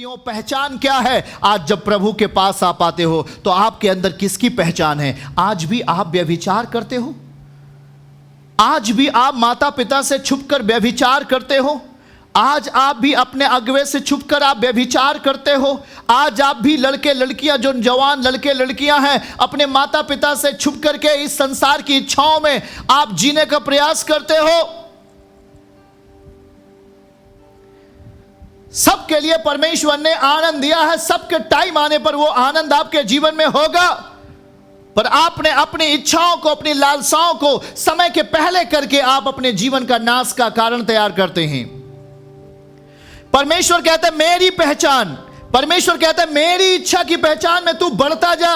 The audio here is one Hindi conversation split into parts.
प्रियो, पहचान क्या है? आज जब प्रभु के पास आप आते हो तो आपके अंदर किसकी पहचान है? आज भी आप व्यभिचार करते हो? आज भी आप माता पिता से छुपकर व्यभिचार करते हो? आज आप भी अपने अगवे से छुपकर आप व्यभिचार करते हो? आज आप भी लड़के लड़कियां, जो जवान लड़के लड़कियां हैं, अपने माता पिता से छुप करके इस संसार की इच्छाओं में आप जीने का प्रयास करते हो? सबके लिए परमेश्वर ने आनंद दिया है, सबके टाइम आने पर वो आनंद आपके जीवन में होगा, पर आपने अपनी इच्छाओं को, अपनी लालसाओं को समय के पहले करके आप अपने जीवन का नाश का कारण तैयार करते हैं। परमेश्वर कहता है मेरी पहचान, परमेश्वर कहता है मेरी इच्छा की पहचान में तू बढ़ता जा,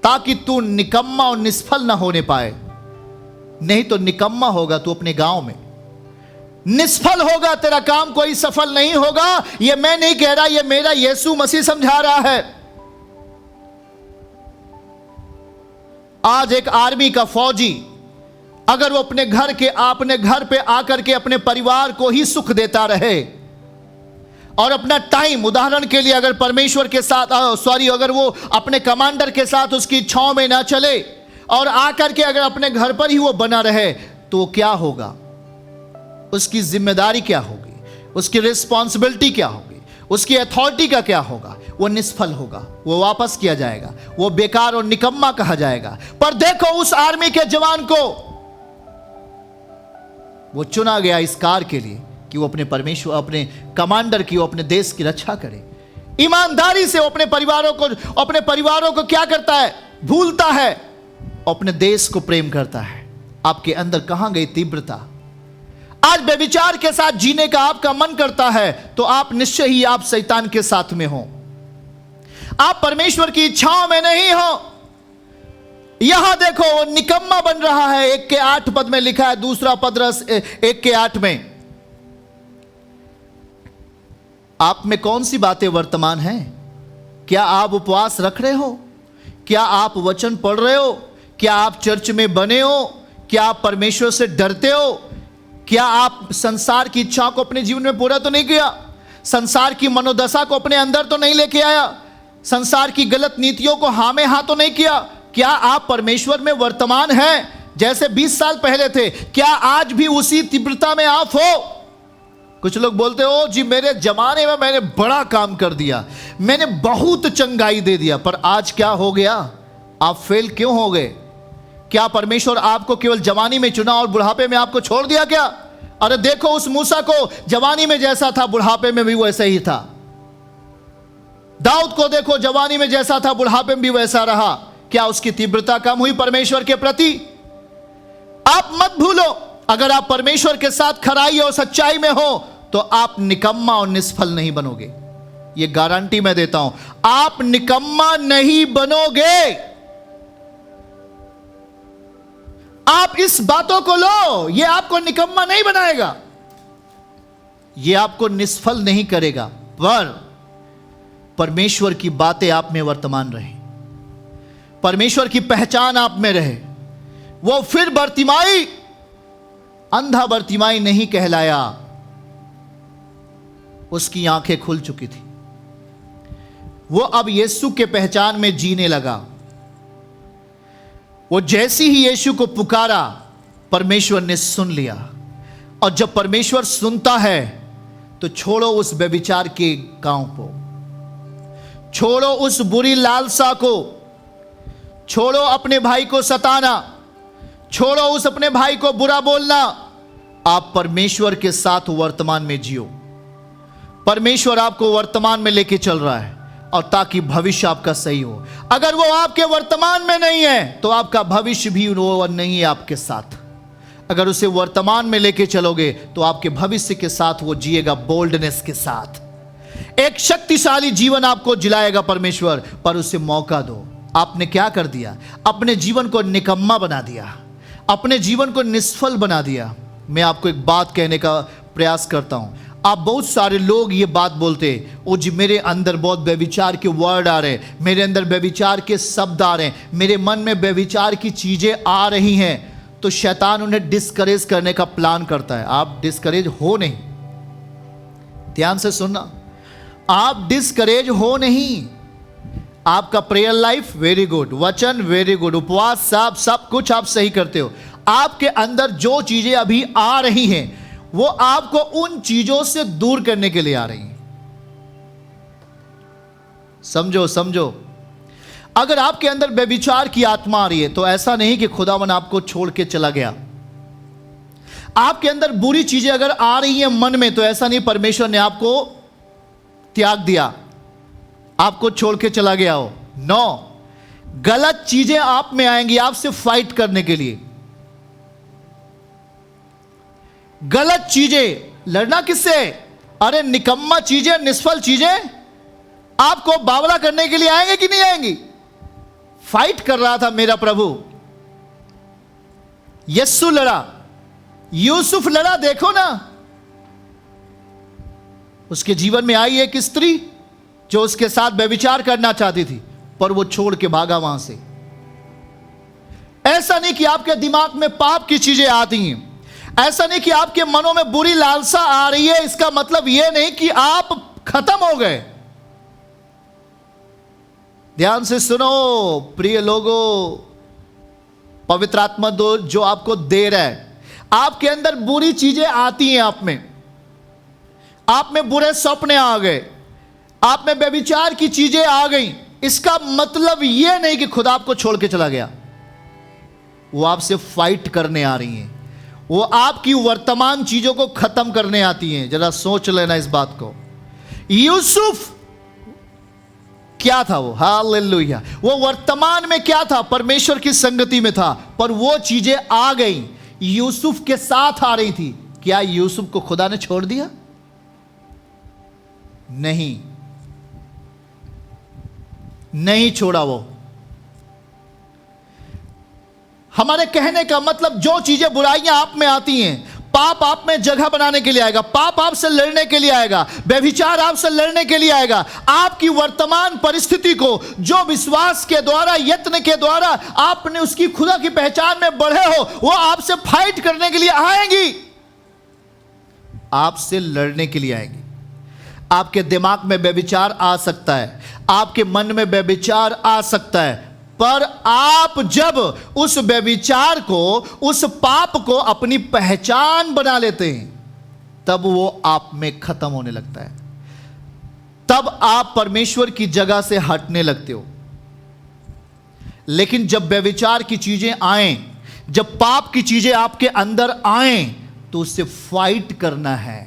ताकि तू निकम्मा और निष्फल ना होने पाए। नहीं तो निकम्मा होगा तू अपने गांव में, निष्फल होगा, तेरा काम कोई सफल नहीं होगा। यह मैं नहीं कह रहा, यह मेरा यीशु मसीह समझा रहा है। आज एक आर्मी का फौजी अगर वो अपने घर पे आकर के अपने परिवार को ही सुख देता रहे और अपना टाइम, उदाहरण के लिए अगर परमेश्वर के साथ अगर वो अपने कमांडर के साथ उसकी इच्छाओं में ना चले और आकर के अगर अपने घर पर ही वो बना रहे, तो क्या होगा? उसकी जिम्मेदारी क्या होगी? उसकी रिस्पॉन्सिबिलिटी क्या होगी? उसकी अथॉरिटी का क्या होगा? वो निष्फल होगा, वो वापस किया जाएगा, वो बेकार और निकम्मा कहा जाएगा। पर देखो उस आर्मी के जवान को, वो चुना गया इस कार्य के लिए कि वो अपने परमेश्वर, अपने कमांडर की, वो अपने देश की रक्षा करे। ईमानदारी से वो अपने परिवारों को क्या करता है? भूलता है, अपने देश को प्रेम करता है। आपके अंदर कहां गई तीव्रता? आज व्यभिचार के साथ जीने का आपका मन करता है तो आप निश्चय ही आप शैतान के साथ में हो, आप परमेश्वर की इच्छाओं में नहीं हो। यहां देखो वो निकम्मा बन रहा है। 1 के 8 पद में लिखा है, दूसरा पद 1 के 8 में, आप में कौन सी बातें वर्तमान हैं? क्या आप उपवास रख रहे हो? क्या आप वचन पढ़ रहे हो? क्या आप चर्च में बने हो? क्या आप परमेश्वर से डरते हो? क्या आप संसार की इच्छा को अपने जीवन में पूरा तो नहीं किया? संसार की मनोदशा को अपने अंदर तो नहीं लेके आया? संसार की गलत नीतियों को हाँ में हाँ तो नहीं किया? क्या आप परमेश्वर में वर्तमान हैं जैसे 20 साल पहले थे? क्या आज भी उसी तीव्रता में आप हो? कुछ लोग बोलते हो जी मेरे जमाने में मैंने बड़ा काम कर दिया, मैंने बहुत चंगाई दे दिया, पर आज क्या हो गया? आप फेल क्यों हो गए? क्या परमेश्वर आपको केवल जवानी में चुना और बुढ़ापे में आपको छोड़ दिया क्या? अरे देखो उस मूसा को जवानी में जैसा था, बुढ़ापे में भी वैसा ही था। दाऊद को देखो, जवानी में जैसा था, बुढ़ापे में भी वैसा रहा। क्या उसकी तीव्रता कम हुई परमेश्वर के प्रति? आप मत भूलो, अगर आप परमेश्वर के साथ खराई और सच्चाई में हो तो आप निकम्मा और निष्फल नहीं बनोगे। यह गारंटी मैं देता हूं, आप निकम्मा नहीं बनोगे। आप इस बातों को लो, यह आपको निकम्मा नहीं बनाएगा, यह आपको निष्फल नहीं करेगा, पर परमेश्वर की बातें आप में वर्तमान रहे, परमेश्वर की पहचान आप में रहे। वो फिर बर्तिमाई, अंधा बर्तिमाई नहीं कहलाया, उसकी आंखें खुल चुकी थी। वो अब यीशु के पहचान में जीने लगा। वो जैसी ही यीशु को पुकारा, परमेश्वर ने सुन लिया। और जब परमेश्वर सुनता है तो छोड़ो उस व्यभिचार के गांव को, छोड़ो उस बुरी लालसा को, छोड़ो अपने भाई को सताना, छोड़ो उस अपने भाई को बुरा बोलना। आप परमेश्वर के साथ वर्तमान में जियो। परमेश्वर आपको वर्तमान में लेके चल रहा है, और ताकि भविष्य आपका सही हो। अगर वो आपके वर्तमान में नहीं है तो आपका भविष्य भी वो नहीं है आपके साथ। अगर उसे वर्तमान में लेके चलोगे तो आपके भविष्य के साथ वो जिएगा, बोल्डनेस के साथ। एक शक्तिशाली जीवन आपको जिलाएगा परमेश्वर, पर उसे मौका दो। आपने क्या कर दिया? अपने जीवन को निकम्मा बना दिया, अपने जीवन को निष्फल बना दिया। मैं आपको एक बात कहने का प्रयास करता हूं। आप बहुत सारे लोग ये बात बोलते, ओ जी मेरे अंदर बहुत व्यभिचार के वर्ड आ रहे, मेरे अंदर व्यभिचार के शब्द आ रहे हैं, मेरे मन में व्यभिचार की चीजें आ रही हैं, तो शैतान उन्हें डिस्करेज करने का प्लान करता है। आप डिस्करेज हो नहीं, ध्यान से सुनना। आप डिस्करेज हो नहीं। आपका प्रेयर लाइफ वेरी गुड, वचन वेरी गुड, उपवास सब कुछ आप सही करते हो। आपके अंदर जो चीजें अभी आ रही हैं वो आपको उन चीजों से दूर करने के लिए आ रही हैं। समझो अगर आपके अंदर व्यभिचार की आत्मा आ रही है तो ऐसा नहीं कि खुदावन आपको छोड़ के चला गया। आपके अंदर बुरी चीजें अगर आ रही हैं मन में तो ऐसा नहीं परमेश्वर ने आपको त्याग दिया, आपको छोड़ के चला गया हो। नो, गलत चीजें आप में आएंगी आपसे फाइट करने के लिए। गलत चीजें, लड़ना किससे? अरे निकम्मा चीजें, निष्फल चीजें आपको बावला करने के लिए आएंगे कि नहीं आएंगी? फाइट कर रहा था मेरा प्रभु। यस्सु लड़ा, यूसुफ लड़ा, देखो ना। उसके जीवन में आई एक स्त्री जो उसके साथ व्यभिचार करना चाहती थी, पर वो छोड़ के भागा वहां से। ऐसा नहीं कि आपके दिमाग में पाप की चीजें आती हैं, ऐसा नहीं कि आपके मनों में बुरी लालसा आ रही है, इसका मतलब यह नहीं कि आप खत्म हो गए। ध्यान से सुनो प्रिय लोगों, पवित्र आत्मा दो जो आपको दे रहा है। आपके अंदर बुरी चीजें आती हैं, आप में बुरे सपने आ गए, आप में व्यभिचार की चीजें आ गई, इसका मतलब यह नहीं कि खुदा आपको छोड़ के चला गया। वो आपसे फाइट करने आ रही हैं, वो आपकी वर्तमान चीजों को खत्म करने आती हैं। जरा सोच लेना इस बात को। यूसुफ क्या था? वो हालेलुया, वो वर्तमान में क्या था? परमेश्वर की संगति में था, पर वो चीजें आ गई, यूसुफ के साथ आ रही थी। क्या यूसुफ को खुदा ने छोड़ दिया? नहीं छोड़ा। वो हमारे कहने का मतलब जो चीजें बुराइयां आप में आती हैं, पाप आप में जगह बनाने के लिए आएगा, पाप आपसे लड़ने के लिए आएगा, व्यभिचार आपसे लड़ने के लिए आएगा। आपकी वर्तमान परिस्थिति को जो विश्वास के द्वारा, यत्न के द्वारा आपने उसकी खुदा की पहचान में बढ़े हो, वो आपसे फाइट करने के लिए आएंगी, आपसे लड़ने के लिए आएंगी। आपके दिमाग में व्यभिचार आ सकता है, आपके मन में व्यभिचार आ सकता है, पर आप जब उस व्यभिचार को, उस पाप को अपनी पहचान बना लेते हैं, तब वो आप में खत्म होने लगता है। तब आप परमेश्वर की जगह से हटने लगते हो। लेकिन जब व्यभिचार की चीजें आएं, जब पाप की चीजें आपके अंदर आएं, तो उससे फाइट करना है।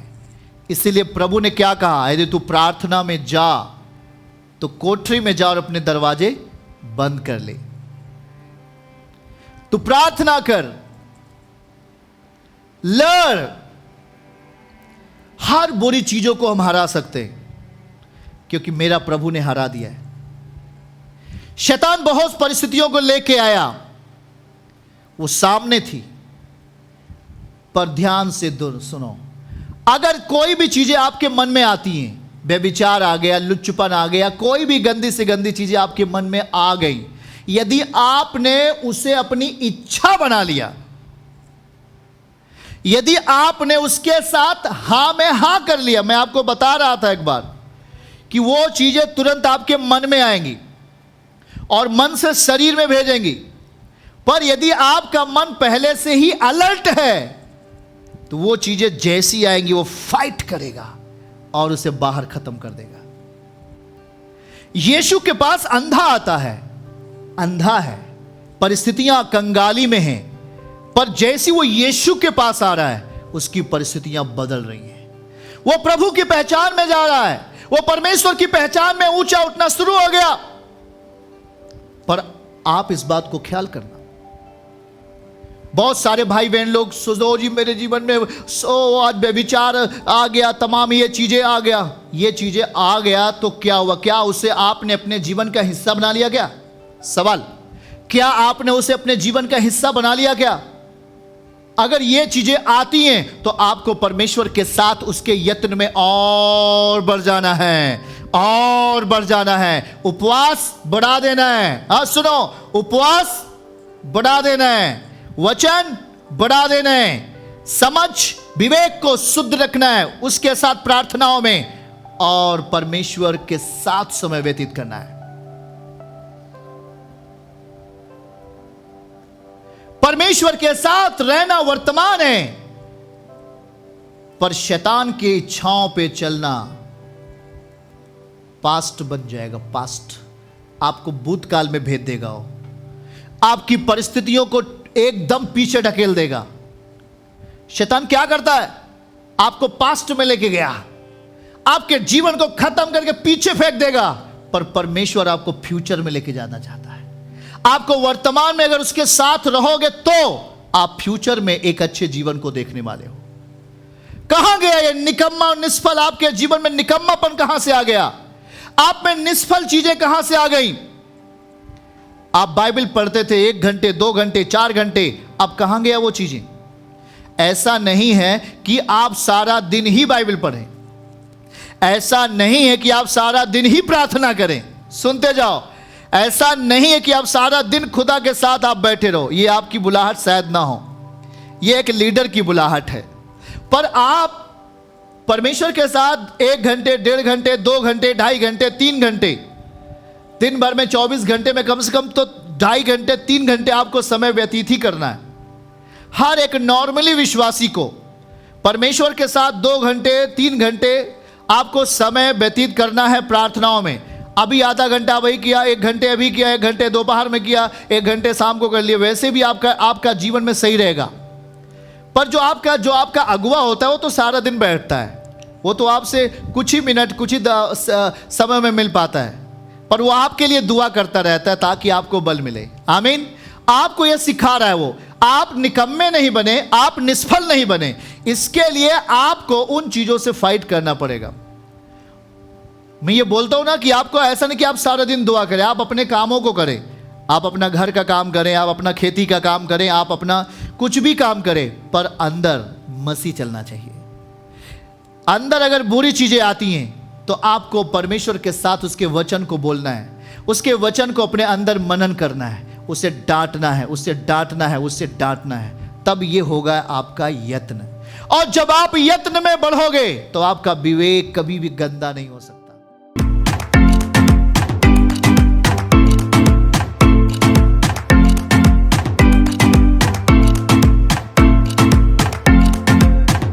इसीलिए प्रभु ने क्या कहा? यदि तू प्रार्थना में जा तो कोठरी में जा और अपने दरवाजे बंद कर ले। तू प्रार्थना कर, लड़। हर बुरी चीजों को हम हरा सकते हैं, क्योंकि मेरा प्रभु ने हरा दिया है। शैतान बहुत परिस्थितियों को लेके आया, वो सामने थी, पर ध्यान से सुनो। अगर कोई भी चीजें आपके मन में आती हैं, व्यभिचार आ गया, लुच्चपन आ गया, कोई भी गंदी से गंदी चीजें आपके मन में आ गई, यदि आपने उसे अपनी इच्छा बना लिया, यदि आपने उसके साथ हां में हां कर लिया, मैं आपको बता रहा था एक बार कि वो चीजें तुरंत आपके मन में आएंगी और मन से शरीर में भेजेंगी। पर यदि आपका मन पहले से ही अलर्ट है, तो वो चीजें जैसी आएंगी वो फाइट करेगा और उसे बाहर खत्म कर देगा। यीशु के पास अंधा आता है, अंधा है, परिस्थितियां कंगाली में हैं, पर जैसी वो यीशु के पास आ रहा है, उसकी परिस्थितियां बदल रही हैं। वो प्रभु की पहचान में जा रहा है, वो परमेश्वर की पहचान में ऊंचा उठना शुरू हो गया। पर आप इस बात को ख्याल करना, बहुत सारे भाई बहन लोग सोचो जी मेरे जीवन में आज व्यभिचार आ गया, तमाम ये चीजें आ गया। ये चीजें आ गया तो क्या हुआ? क्या उसे आपने अपने जीवन का हिस्सा बना लिया क्या? सवाल, क्या आपने उसे अपने जीवन का हिस्सा बना लिया क्या? अगर ये चीजें आती हैं तो आपको परमेश्वर के साथ उसके यत्न में और बढ़ जाना है, और बढ़ जाना है। उपवास बढ़ा देना है। हाँ सुनो, उपवास बढ़ा देना है, वचन बढ़ा देना है, समझ विवेक को शुद्ध रखना है, उसके साथ प्रार्थनाओं में और परमेश्वर के साथ समय व्यतीत करना है। परमेश्वर के साथ रहना वर्तमान है, पर शैतान की इच्छाओं पे चलना पास्ट बन जाएगा। पास्ट आपको भूतकाल में भेज देगा, आपकी परिस्थितियों को एकदम पीछे ढकेल देगा। शैतान क्या करता है? आपको पास्ट में लेके गया, आपके जीवन को खत्म करके पीछे फेंक देगा, पर परमेश्वर आपको फ्यूचर में लेके जाना चाहता है। आपको वर्तमान में अगर उसके साथ रहोगे तो आप फ्यूचर में एक अच्छे जीवन को देखने वाले हो। कहां गया ये निकम्मा और निष्फल? आपके जीवन में निकम्मापन कहां से आ गया? आप में निष्फल चीजें कहां से आ गई? आप बाइबल पढ़ते थे 1 घंटे 2 घंटे 4 घंटे, अब कहां गया वो चीजें? ऐसा नहीं है कि आप सारा दिन ही बाइबल पढ़ें, ऐसा नहीं है कि आप सारा दिन ही प्रार्थना करें। सुनते जाओ, ऐसा नहीं है कि आप सारा दिन खुदा के साथ आप बैठे रहो। ये आपकी बुलाहट शायद ना हो, ये एक लीडर की बुलाहट है। पर आप परमेश्वर के साथ 1 घंटे 1.5 घंटे 2 घंटे 2.5 घंटे 3 घंटे, दिन भर में 24 घंटे में कम से कम तो 2.5 घंटे 3 घंटे आपको समय व्यतीत ही करना है। हर एक नॉर्मली विश्वासी को परमेश्वर के साथ 2 घंटे 3 घंटे आपको समय व्यतीत करना है प्रार्थनाओं में। अभी आधा घंटा वही किया, 1 घंटे अभी किया, 1 घंटे दोपहर में किया, 1 घंटे शाम को कर लिया, वैसे भी आपका जीवन में सही रहेगा। पर जो आपका अगुवा होता है वो तो सारा दिन बैठता है, वो तो आपसे कुछ ही मिनट कुछ ही समय में मिल पाता है, पर वो आपके लिए दुआ करता रहता है ताकि आपको बल मिले। आमीन। आपको यह सिखा रहा है वो, आप निकम्मे नहीं बने, आप निष्फल नहीं बने। इसके लिए आपको उन चीजों से फाइट करना पड़ेगा। मैं ये बोलता हूं ना कि आपको ऐसा नहीं कि आप सारा दिन दुआ करें, आप अपने कामों को करें, आप अपना घर का काम करें, आप अपना खेती का काम करें, आप अपना कुछ भी काम करें, पर अंदर मसीह चलना चाहिए। अंदर अगर बुरी चीजें आती हैं तो आपको परमेश्वर के साथ उसके वचन को बोलना है, उसके वचन को अपने अंदर मनन करना है, उसे डांटना है, उसे डांटना है, उसे डांटना है। तब ये होगा आपका यत्न। और जब आप यत्न में बढ़ोगे तो आपका विवेक कभी भी गंदा नहीं हो सकता।